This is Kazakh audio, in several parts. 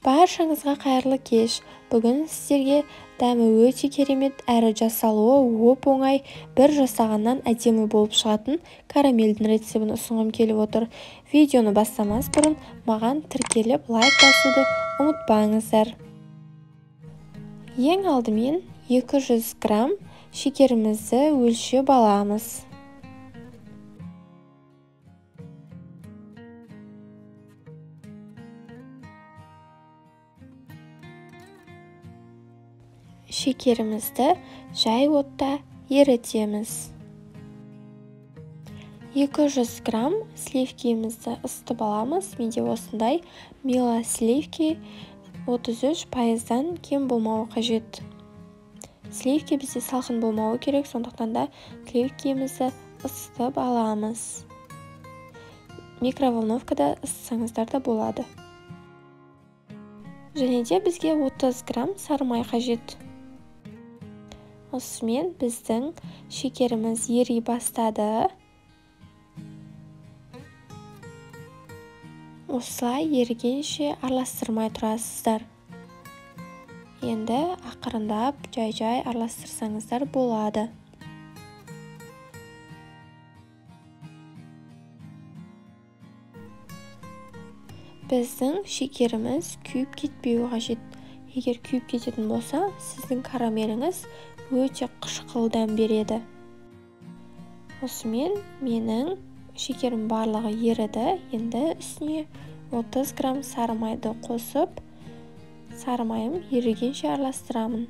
Баршаңызға қайырлы кеш. Бүгін сіздерге дәмі өте керемет әрі жасалуы оп-оңай бір жасағаннан әдемі болып шығатын карамельдің рецебін ұсынғым келіп отыр. Видеоны бастамас бұрын маған тіркеліп лайк басуды ұмытпаңыздар. Ең алдымен 200 грамм шекерімізді өлшеп аламыз. Шекерімізді жай отта ерітеміз. 200 грамм сливкемізді ысытып аламыз. Менде осындай мила сливки 33%-дан кем болмауы қажет. Сливки бізде салқын болмауы керек, сондықтан да сливкемізді ысытып аламыз. Микроволновкада ысытсаңыздар да болады. Және де бізге 30 грамм сары май қажет. Осымен біздің шекеріміз ери бастады. Осылай ерігенше араластырмай тұрасыздар. Енді ақырындап жай-жай араластырсаңыздар болады. Біздің шекеріміз күйіп кетпеуі қажет. Егер күйіп кететін болса, сіздің карамеліңіз өте қышқыл дәм береді. Осымен менің шекерім барлығы еріді. Енді үстіне 30 грамм сары майды қосып, сары майым ерігенше араластырамын.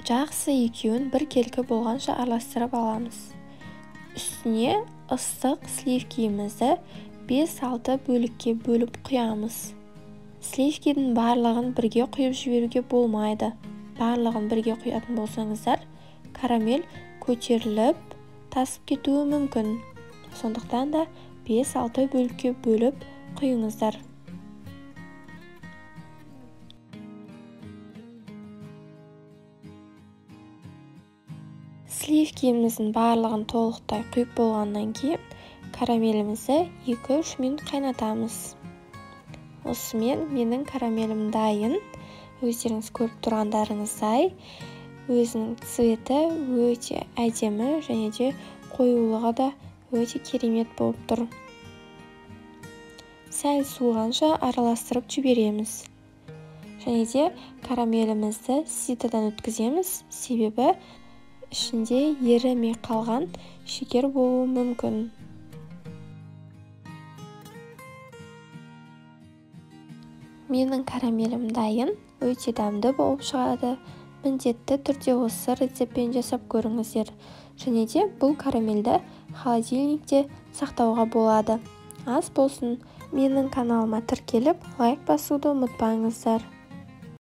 Жақсы екеуін бір келкі болғанша араластырып аламыз. Үстіне ыстық сливкемізді 5-6 бөлікке бөліп құямыз. Сливкенің барлығын бірге құйып жіберуге болмайды. Барлығын бірге құятын болсаңыздар, карамель көтеріліп, тасып кетуі мүмкін. Сондықтан да 5-6 бөлікке бөліп құйыңыздар. Сливкеміздің барлығын толықтай құйып болғаннан кейін карамелімізді 2-3 минут қайнатамыз. Осымен менің карамелім дайын. Өздеріңіз көріп тұрғандарыңыздай, өзінің цветі өте әдемі және де қоюлығы да өте керемет болып тұр. Сәл суығанша араластырып жібереміз. Және де карамелімізді ситадан өткіземіз, себебі ішінде ерімей қалған шекер болуы мүмкін. Менің карамелім дайын, өте дәмді болып шығады. Міндетті түрде осы рецеппен жасап көріңіздер. Және де бұл карамельді холодильникте сақтауға болады. Ас болсын. Менің каналыма тіркеліп, лайк басуды ұмытпаңыздар.